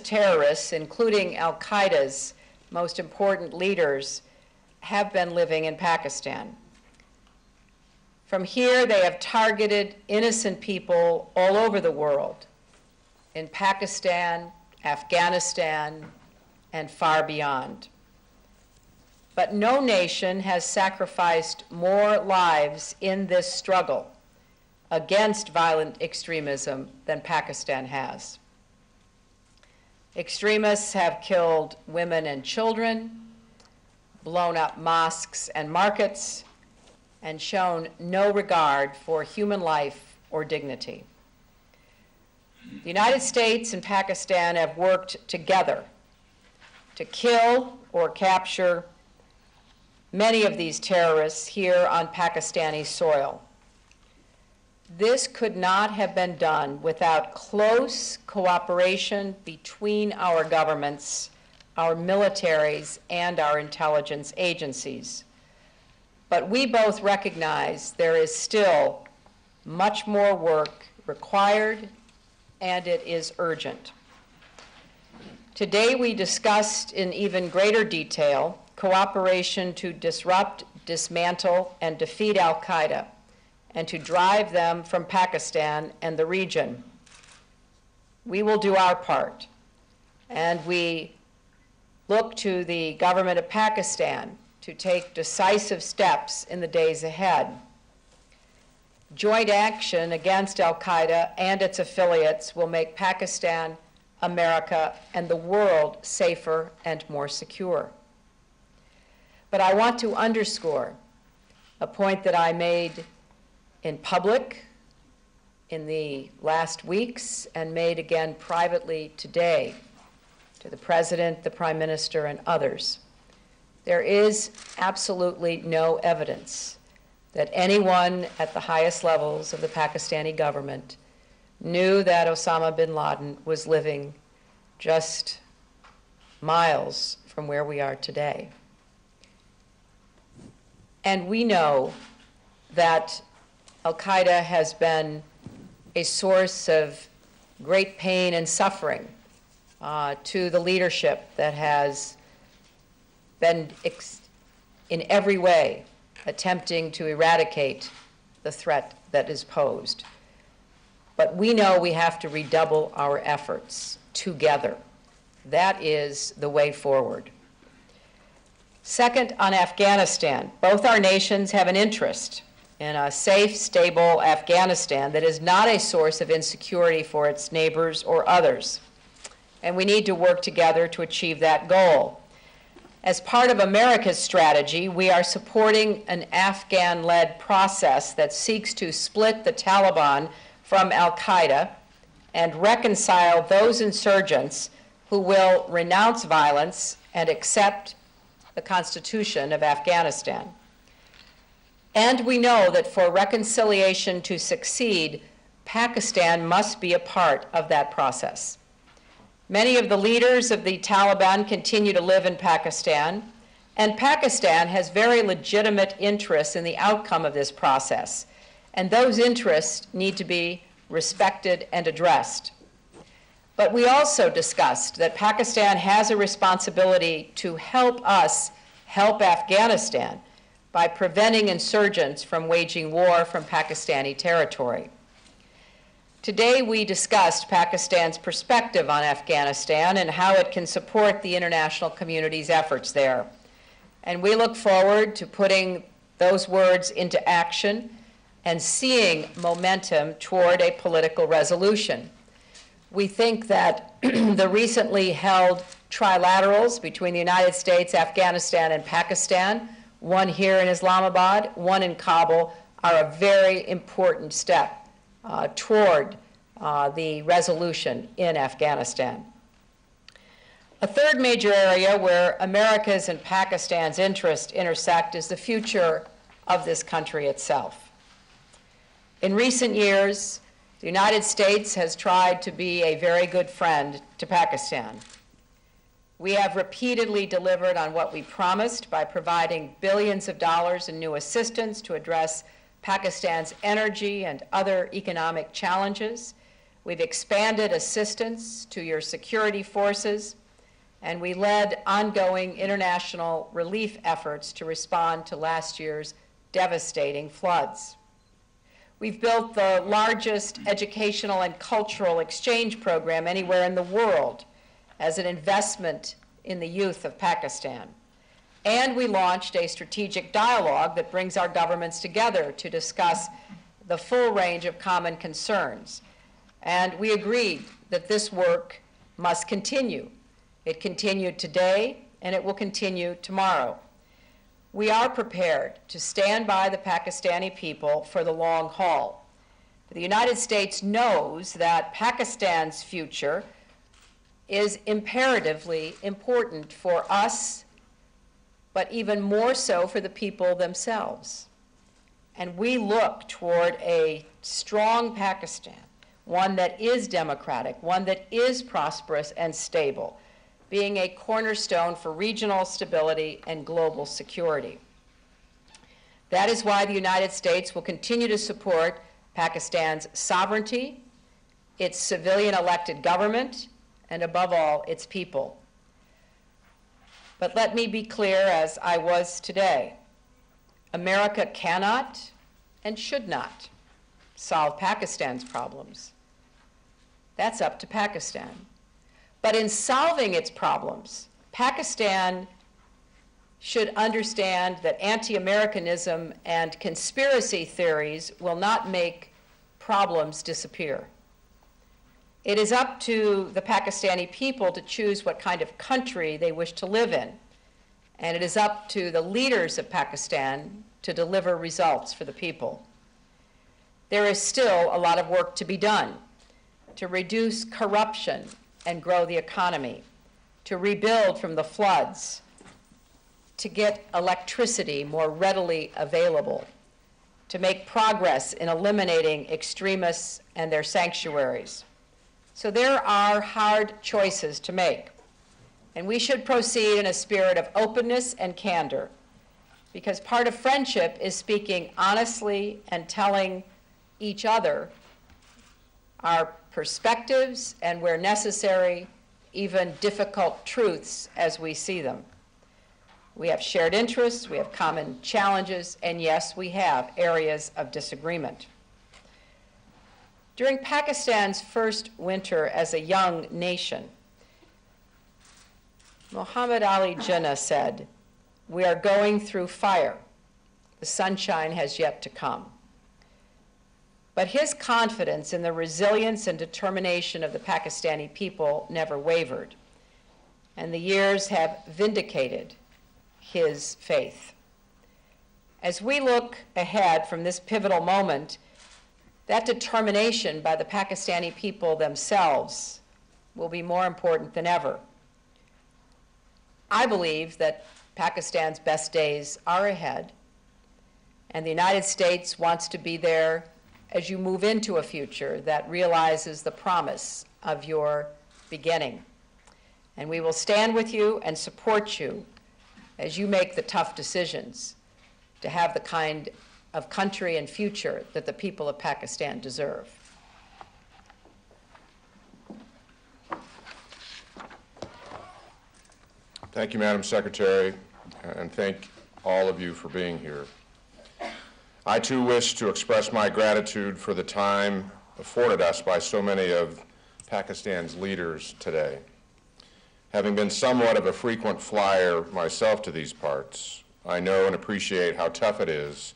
terrorists, including al-Qaeda's most important leaders, have been living in Pakistan. From here, they have targeted innocent people all over the world, in Pakistan, Afghanistan, and far beyond. But no nation has sacrificed more lives in this struggle against violent extremism than Pakistan has. Extremists have killed women and children, blown up mosques and markets, and shown no regard for human life or dignity. The United States and Pakistan have worked together to kill or capture many of these terrorists here on Pakistani soil. This could not have been done without close cooperation between our governments, our militaries, and our intelligence agencies. But we both recognize there is still much more work required, and it is urgent. Today we discussed in even greater detail cooperation to disrupt, dismantle, and defeat al-Qaeda, and to drive them from Pakistan and the region. We will do our part, and we look to the government of Pakistan to take decisive steps in the days ahead. Joint action against al-Qaeda and its affiliates will make Pakistan, America, and the world safer and more secure. But I want to underscore a point that I made in public in the last weeks and made again privately today to the President, the Prime Minister, and others. There is absolutely no evidence that anyone at the highest levels of the Pakistani government knew that Osama bin Laden was living just miles from where we are today. And we know that al-Qaeda has been a source of great pain and suffering to the leadership that has been in every way attempting to eradicate the threat that is posed. But we know we have to redouble our efforts together. That is the way forward. Second, on Afghanistan, both our nations have an interest in a safe, stable Afghanistan that is not a source of insecurity for its neighbors or others. And we need to work together to achieve that goal. As part of America's strategy, we are supporting an Afghan-led process that seeks to split the Taliban from al-Qaeda and reconcile those insurgents who will renounce violence and accept the Constitution of Afghanistan. And we know that for reconciliation to succeed, Pakistan must be a part of that process. Many of the leaders of the Taliban continue to live in Pakistan, and Pakistan has very legitimate interests in the outcome of this process, and those interests need to be respected and addressed. But we also discussed that Pakistan has a responsibility to help us help Afghanistan by preventing insurgents from waging war from Pakistani territory. Today we discussed Pakistan's perspective on Afghanistan and how it can support the international community's efforts there. And we look forward to putting those words into action and seeing momentum toward a political resolution. We think that the recently held trilaterals between the United States, Afghanistan, and Pakistan, one here in Islamabad, one in Kabul, are a very important step toward the resolution in Afghanistan. A third major area where America's and Pakistan's interests intersect is the future of this country itself. In recent years, the United States has tried to be a very good friend to Pakistan. We have repeatedly delivered on what we promised by providing billions of dollars in new assistance to address Pakistan's energy and other economic challenges. We've expanded assistance to your security forces, and we led ongoing international relief efforts to respond to last year's devastating floods. We've built the largest educational and cultural exchange program anywhere in the world as an investment in the youth of Pakistan. And we launched a strategic dialogue that brings our governments together to discuss the full range of common concerns. And we agreed that this work must continue. It continued today, and it will continue tomorrow. We are prepared to stand by the Pakistani people for the long haul. The United States knows that Pakistan's future is imperatively important for us, but even more so for the people themselves. And we look toward a strong Pakistan, one that is democratic, one that is prosperous and stable, being a cornerstone for regional stability and global security. That is why the United States will continue to support Pakistan's sovereignty, its civilian elected government, and above all, its people. But let me be clear, as I was today, America cannot and should not solve Pakistan's problems. That's up to Pakistan. But in solving its problems, Pakistan should understand that anti-Americanism and conspiracy theories will not make problems disappear. It is up to the Pakistani people to choose what kind of country they wish to live in. And it is up to the leaders of Pakistan to deliver results for the people. There is still a lot of work to be done to reduce corruption and grow the economy, to rebuild from the floods, to get electricity more readily available, to make progress in eliminating extremists and their sanctuaries. So there are hard choices to make, and we should proceed in a spirit of openness and candor, because part of friendship is speaking honestly and telling each other our perspectives and, where necessary, even difficult truths as we see them. We have shared interests, we have common challenges, and yes, we have areas of disagreement. During Pakistan's first winter as a young nation, Muhammad Ali Jinnah said, "We are going through fire. The sunshine has yet to come." But his confidence in the resilience and determination of the Pakistani people never wavered, and the years have vindicated his faith. As we look ahead from this pivotal moment, that determination by the Pakistani people themselves will be more important than ever. I believe that Pakistan's best days are ahead, and the United States wants to be there as you move into a future that realizes the promise of your beginning. And we will stand with you and support you as you make the tough decisions to have the kind of country and future that the people of Pakistan deserve. Thank you, Madam Secretary, and thank all of you for being here. I too wish to express my gratitude for the time afforded us by so many of Pakistan's leaders today. Having been somewhat of a frequent flyer myself to these parts, I know and appreciate how tough it is,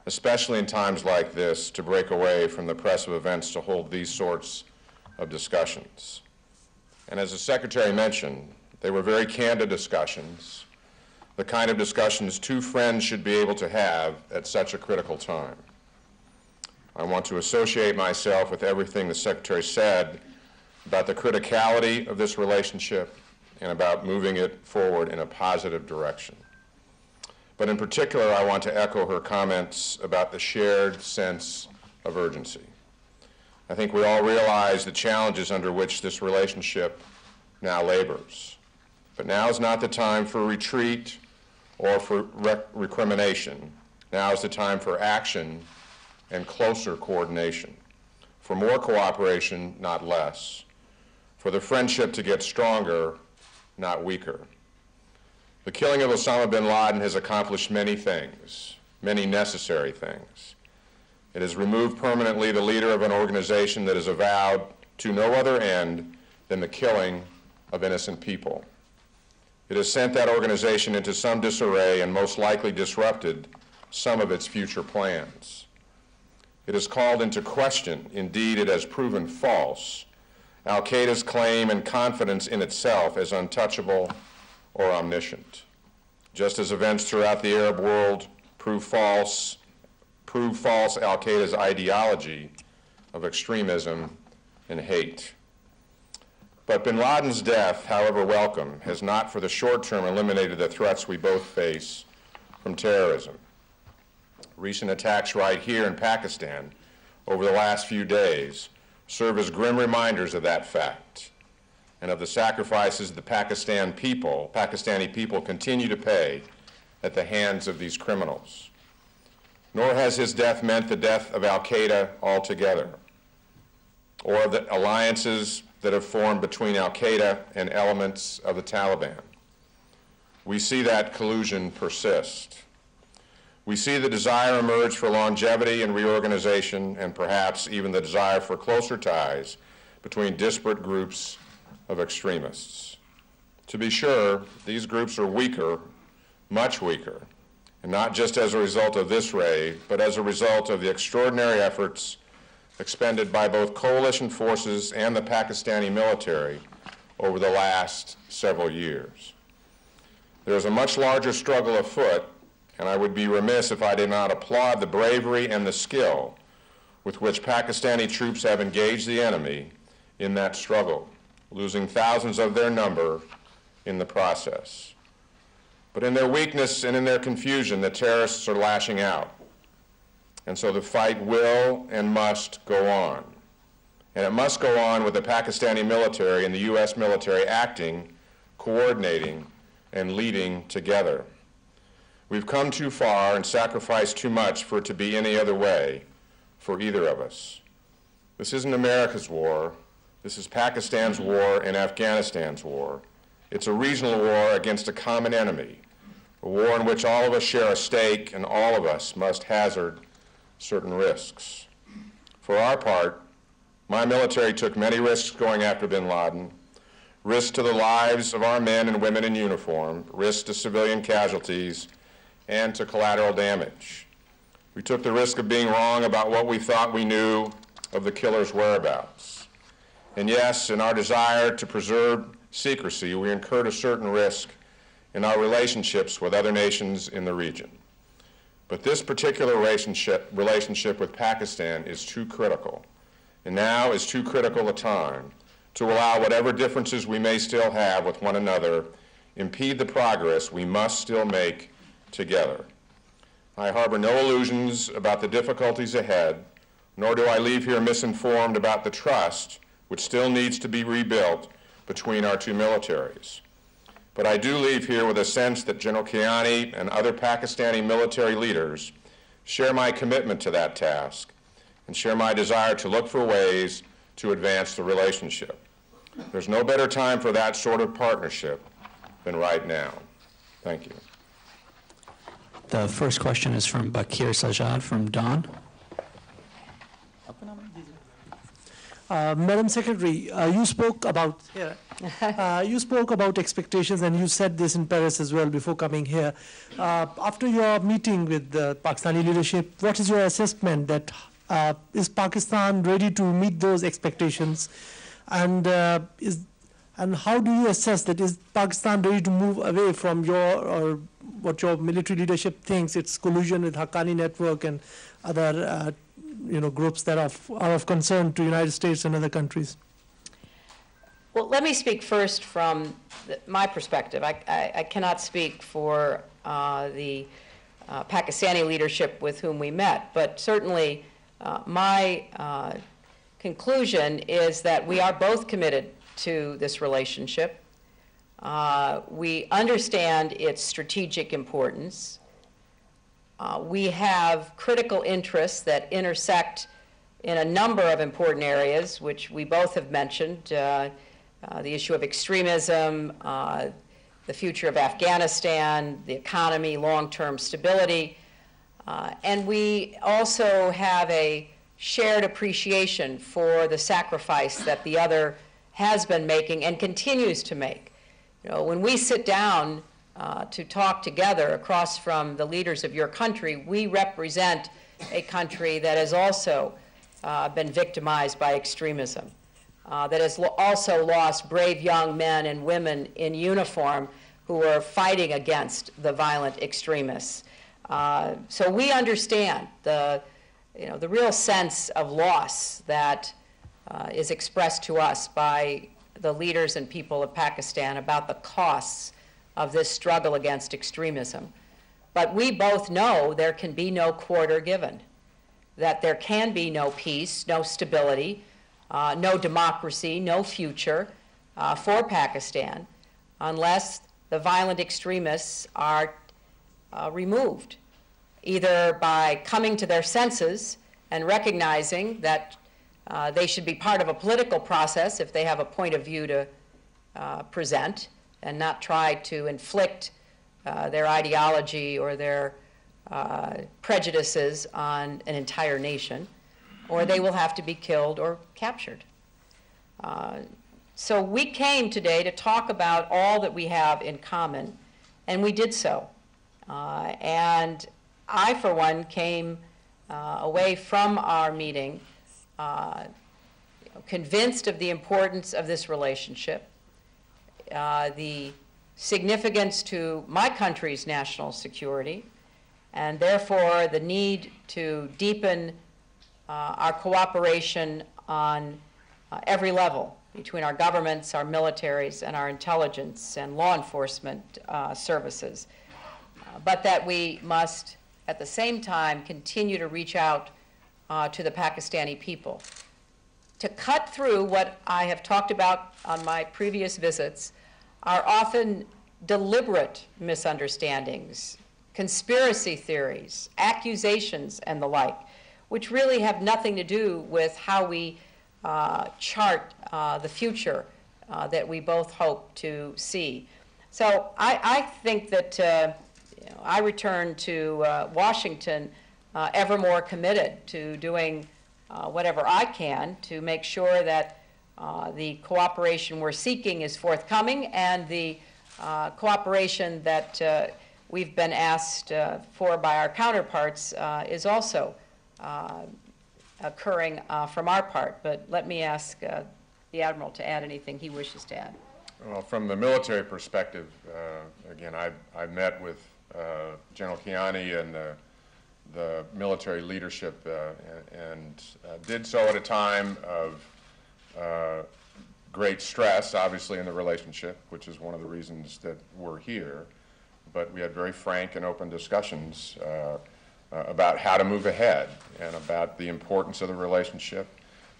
especially in times like this, to break away from the press of events to hold these sorts of discussions. And as the Secretary mentioned, they were very candid discussions, the kind of discussions two friends should be able to have at such a critical time. I want to associate myself with everything the Secretary said about the criticality of this relationship and about moving it forward in a positive direction. But in particular, I want to echo her comments about the shared sense of urgency. I think we all realize the challenges under which this relationship now labors. But now is not the time for retreat or for recrimination. Now is the time for action and closer coordination. for more cooperation, not less, for the friendship to get stronger, not weaker. The killing of Osama bin Laden has accomplished many things, many necessary things. It has removed permanently the leader of an organization that is avowed to no other end than the killing of innocent people. It has sent that organization into some disarray and most likely disrupted some of its future plans. It has called into question, indeed it has proven false, al-Qaeda's claim and confidence in itself as untouchable or omniscient. Just as events throughout the Arab world prove false al-Qaeda's ideology of extremism and hate. But bin Laden's death, however welcome, has not for the short term eliminated the threats we both face from terrorism. Recent attacks right here in Pakistan over the last few days serve as grim reminders of that fact and of the sacrifices the Pakistani people continue to pay at the hands of these criminals. Nor has his death meant the death of al-Qaeda altogether, or of the alliances that have formed between al-Qaeda and elements of the Taliban. We see that collusion persist. We see the desire emerge for longevity and reorganization, and perhaps even the desire for closer ties between disparate groups of extremists. To be sure, these groups are weaker, much weaker, and not just as a result of this raid, but as a result of the extraordinary efforts expended by both coalition forces and the Pakistani military over the last several years. There is a much larger struggle afoot, and I would be remiss if I did not applaud the bravery and the skill with which Pakistani troops have engaged the enemy in that struggle, losing thousands of their number in the process. But in their weakness and in their confusion, the terrorists are lashing out. And so the fight will and must go on. And it must go on with the Pakistani military and the U.S. military acting, coordinating, and leading together. We've come too far and sacrificed too much for it to be any other way for either of us. This isn't America's war. This is Pakistan's war and Afghanistan's war. It's a regional war against a common enemy, a war in which all of us share a stake and all of us must hazard certain risks. For our part, my military took many risks going after bin Laden, risks to the lives of our men and women in uniform, risks to civilian casualties, and to collateral damage. We took the risk of being wrong about what we thought we knew of the killer's whereabouts. And yes, in our desire to preserve secrecy, we incurred a certain risk in our relationships with other nations in the region. But this particular relationship with Pakistan is too critical, and now is too critical a time to allow whatever differences we may still have with one another impede the progress we must still make together. I harbor no illusions about the difficulties ahead, nor do I leave here misinformed about the trust which still needs to be rebuilt between our two militaries. But I do leave here with a sense that General Kiani and other Pakistani military leaders share my commitment to that task and share my desire to look for ways to advance the relationship. There's no better time for that sort of partnership than right now. Thank you. The first question is from Bakir Sajjad from Dawn. Madam Secretary, you spoke about expectations, and you said this in Paris as well before coming here. After your meeting with the Pakistani leadership, what is your assessment that is Pakistan ready to meet those expectations, and how do you assess that? Is Pakistan ready to move away from what your military leadership thinks its collusion with Haqqani Network and other groups that are of concern to the United States and other countries? Well, let me speak first from my perspective. I cannot speak for the Pakistani leadership with whom we met, but certainly my conclusion is that we are both committed to this relationship. We understand its strategic importance. We have critical interests that intersect in a number of important areas, which we both have mentioned, the issue of extremism, the future of Afghanistan, the economy, long-term stability. And we also have a shared appreciation for the sacrifice that the other has been making and continues to make. You know, when we sit down to talk together across from the leaders of your country, we represent a country that has also been victimized by extremism, that has also lost brave young men and women in uniform who are fighting against the violent extremists. So we understand the real sense of loss that is expressed to us by the leaders and people of Pakistan about the costs of this struggle against extremism. But we both know there can be no quarter given, that there can be no peace, no stability, no democracy, no future for Pakistan unless the violent extremists are removed, either by coming to their senses and recognizing that they should be part of a political process if they have a point of view to present and not try to inflict their ideology or their prejudices on an entire nation, or they will have to be killed or captured. So we came today to talk about all that we have in common, and we did so. And I, for one, came away from our meeting convinced of the importance of this relationship, the significance to my country's national security, and therefore the need to deepen our cooperation on every level between our governments, our militaries, and our intelligence and law enforcement services. But that we must, at the same time, continue to reach out to the Pakistani people. To cut through what I have talked about on my previous visits are often deliberate misunderstandings, conspiracy theories, accusations, and the like, which really have nothing to do with how we chart the future that we both hope to see. So I think that I return to Washington ever more committed to doing whatever I can to make sure that the cooperation we're seeking is forthcoming, and the cooperation that we've been asked for by our counterparts is also occurring from our part. But let me ask the Admiral to add anything he wishes to add. Well, from the military perspective, again, I met with General Kiani and the military leadership and did so at a time of great stress, obviously, in the relationship, which is one of the reasons that we're here. But we had very frank and open discussions about how to move ahead and about the importance of the relationship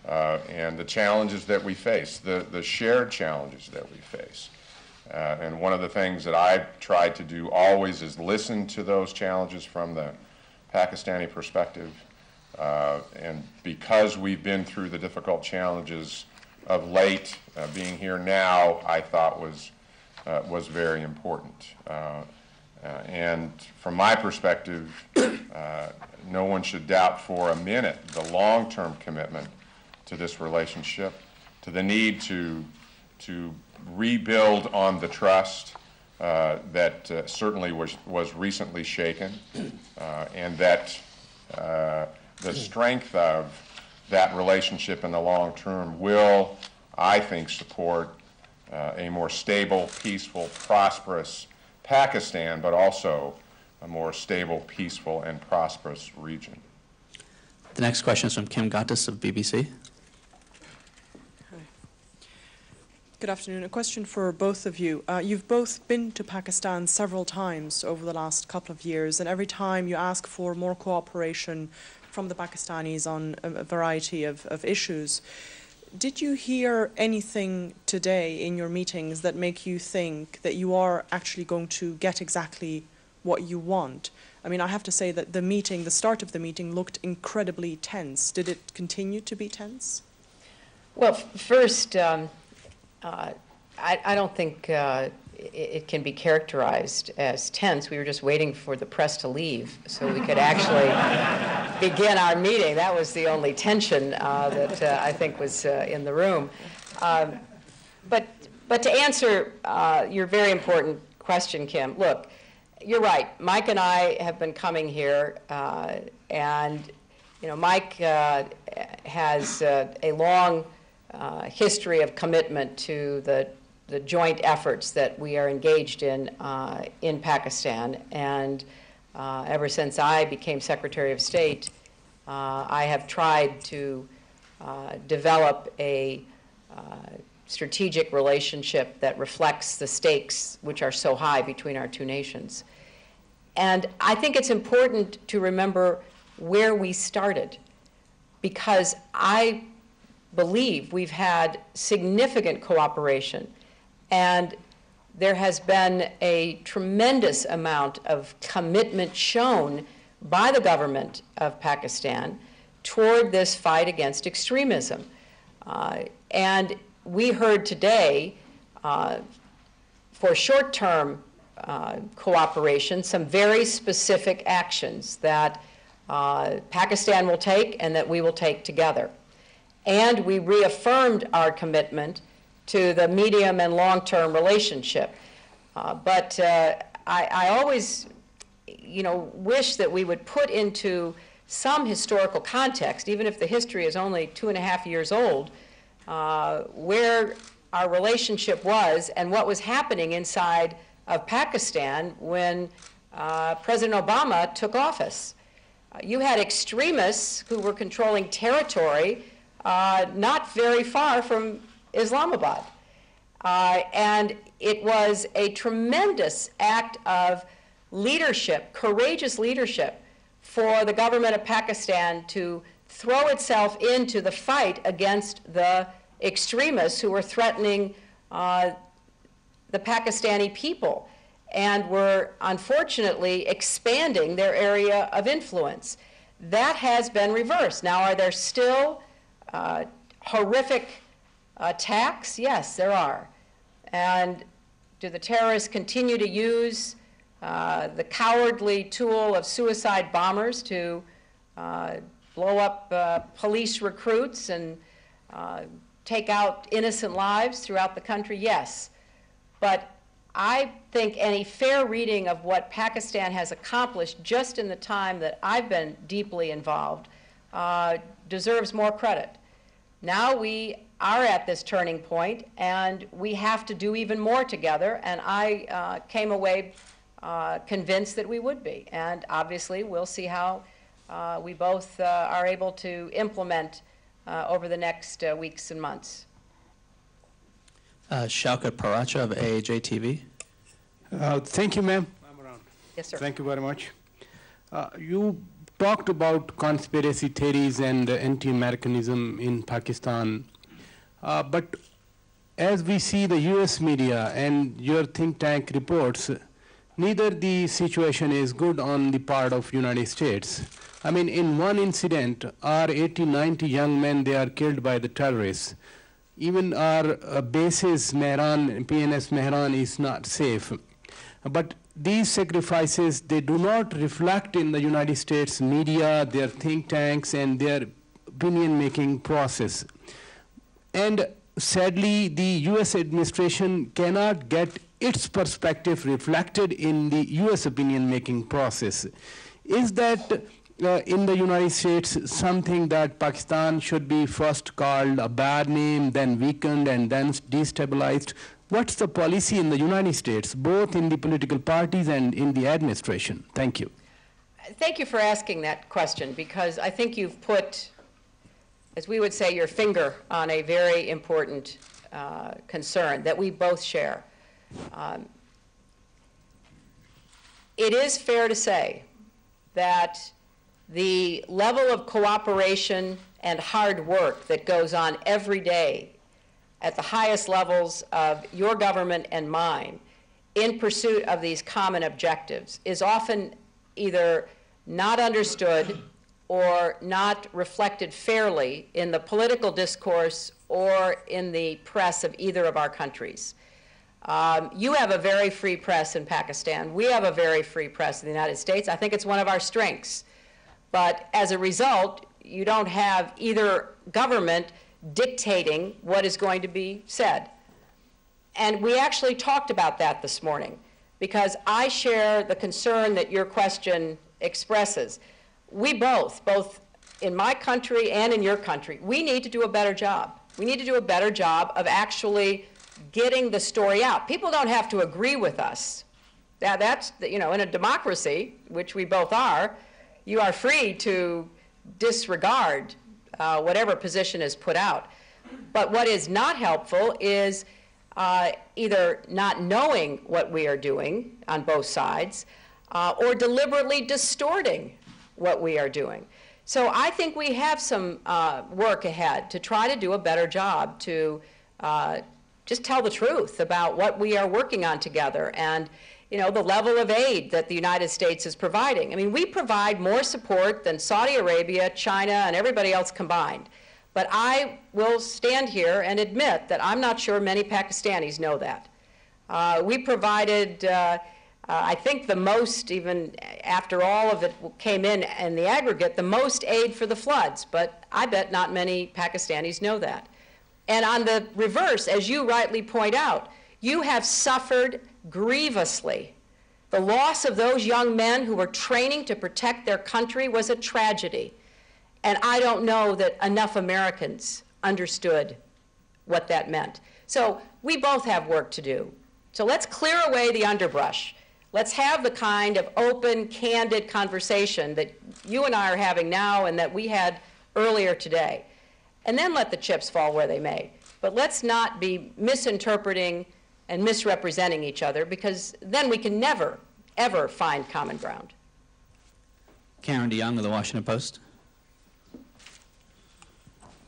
and the challenges that we face, the shared challenges that we face. And one of the things that I've tried to do always is listen to those challenges from the Pakistani perspective. And because we've been through the difficult challenges of late, being here now, I thought was very important. And from my perspective, no one should doubt for a minute the long-term commitment to this relationship, to the need to rebuild on the trust that certainly was recently shaken, and that the strength of that relationship in the long term will, I think, support a more stable, peaceful, prosperous Pakistan, but also a more stable, peaceful, and prosperous region. The next question is from Kim Gottis of BBC. Good afternoon. A question for both of you. You've both been to Pakistan several times over the last couple of years, and every time you ask for more cooperation from the Pakistanis on a variety of issues. Did you hear anything today in your meetings that make you think that you are actually going to get exactly what you want. I mean, I have to say that the start of the meeting looked incredibly tense. Did it continue to be tense? Well, first, I don't think it can be characterized as tense. We were just waiting for the press to leave so we could actually begin our meeting. That was the only tension that I think was in the room. But to answer your very important question, Kim, look, you're right. Mike and I have been coming here, and Mike has a long history of commitment to the joint efforts that we are engaged in Pakistan. And ever since I became Secretary of State, I have tried to develop a strategic relationship that reflects the stakes which are so high between our two nations. And I think it's important to remember where we started, because I believe we've had significant cooperation, and there has been a tremendous amount of commitment shown by the government of Pakistan toward this fight against extremism. And we heard today, for short-term cooperation, some very specific actions that Pakistan will take and that we will take together. And we reaffirmed our commitment to the medium and long-term relationship. But I always, wish that we would put into some historical context, even if the history is only 2.5 years old, where our relationship was and what was happening inside of Pakistan when President Obama took office. You had extremists who were controlling territory not very far from Islamabad. And it was a tremendous act of leadership, courageous leadership, for the government of Pakistan to throw itself into the fight against the extremists who were threatening the Pakistani people and were unfortunately expanding their area of influence. That has been reversed. Now, are there still horrific attacks? Yes, there are. And do the terrorists continue to use the cowardly tool of suicide bombers to blow up police recruits and take out innocent lives throughout the country? Yes. But I think any fair reading of what Pakistan has accomplished just in the time that I've been deeply involved deserves more credit. Now we are at this turning point, and we have to do even more together, and I came away convinced that we would be. And obviously, we'll see how we both are able to implement over the next weeks and months. Shaukat Paracha of AAJ TV. Thank you, ma'am. I'm around. Yes, sir. Thank you very much. You talked about conspiracy theories and anti-Americanism in Pakistan. But as we see the US media and your think tank reports, neither the situation is good on the part of United States. I mean, in one incident, our 80, 90 young men, they are killed by the terrorists. Even our bases, Mehran, PNS Mehran is not safe. But these sacrifices, they do not reflect in the United States media, their think tanks, and their opinion-making process. And sadly, the US administration cannot get its perspective reflected in the US opinion-making process. Is that in the United States something that Pakistan should be first called a bad name, then weakened, and then destabilized? What's the policy in the United States, both in the political parties and in the administration? Thank you. Thank you for asking that question, because I think you've put, as we would say, your finger on a very important concern that we both share. It is fair to say that the level of cooperation and hard work that goes on every day at the highest levels of your government and mine in pursuit of these common objectives is often either not understood or not reflected fairly in the political discourse or in the press of either of our countries. You have a very free press in Pakistan. We have a very free press in the United States. I think it's one of our strengths. But as a result, you don't have either government dictating what is going to be said. And we actually talked about that this morning, because I share the concern that your question expresses. We both in my country and in your country, we need to do a better job. We need to do a better job of actually getting the story out. People don't have to agree with us. That's, you know, in a democracy, which we both are, you are free to disregard whatever position is put out. But what is not helpful is either not knowing what we are doing on both sides or deliberately distorting what we are doing. So I think we have some work ahead to try to do a better job to just tell the truth about what we are working on together and, you know, the level of aid that the United States is providing. I mean, we provide more support than Saudi Arabia, China, and everybody else combined. But I will stand here and admit that I'm not sure many Pakistanis know that. We provided, I think, the most, even after all of it came in the aggregate, the most aid for the floods. But I bet not many Pakistanis know that. And on the reverse, as you rightly point out, you have suffered grievously. The loss of those young men who were training to protect their country was a tragedy. And I don't know that enough Americans understood what that meant. So we both have work to do. So let's clear away the underbrush. Let's have the kind of open, candid conversation that you and I are having now and that we had earlier today. And then let the chips fall where they may. But let's not be misinterpreting and misrepresenting each other, because then we can never, ever find common ground. Karen DeYoung of the Washington Post.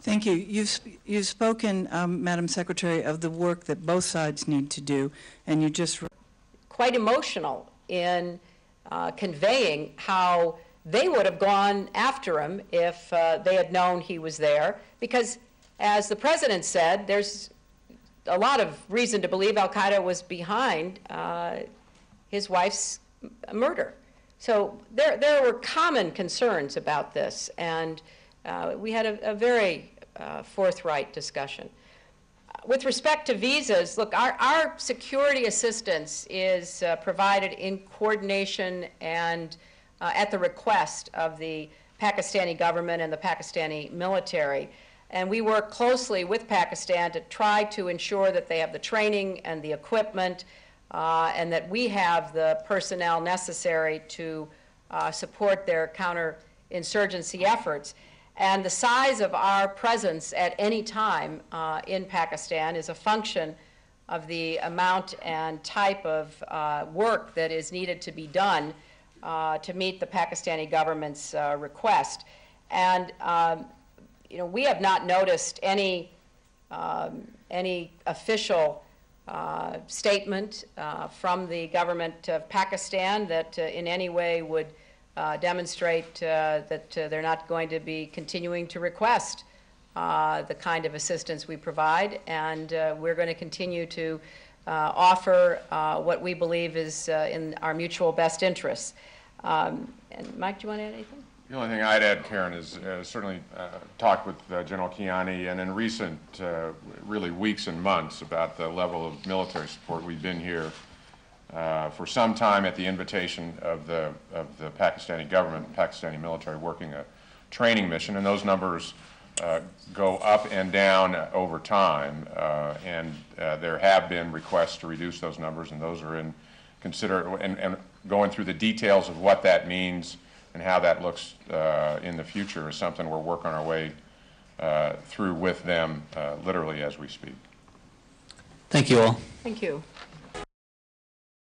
Thank you. You've spoken, Madam Secretary, of the work that both sides need to do, and you just... Quite emotional in conveying how they would have gone after him if they had known he was there, because, as the President said, there's a lot of reason to believe al-Qaeda was behind his wife's murder. So there were common concerns about this, and we had a very forthright discussion. With respect to visas, look, our security assistance is provided in coordination and at the request of the Pakistani government and the Pakistani military. And we work closely with Pakistan to try to ensure that they have the training and the equipment and that we have the personnel necessary to support their counterinsurgency efforts. And the size of our presence at any time in Pakistan is a function of the amount and type of work that is needed to be done to meet the Pakistani government's request. And you know, we have not noticed any official statement from the government of Pakistan that in any way would demonstrate that they're not going to be continuing to request the kind of assistance we provide, and we're going to continue to offer what we believe is in our mutual best interests. And Mike, do you want to add anything? The only thing I'd add, Karen, is certainly talked with General Kiani and in recent really weeks and months about the level of military support. We've been here for some time at the invitation of the Pakistani government, Pakistani military, working a training mission, and those numbers go up and down over time, and there have been requests to reduce those numbers, and those are in and going through the details of what that means and how that looks in the future is something we're working our way through with them literally as we speak. Thank you all. Thank you.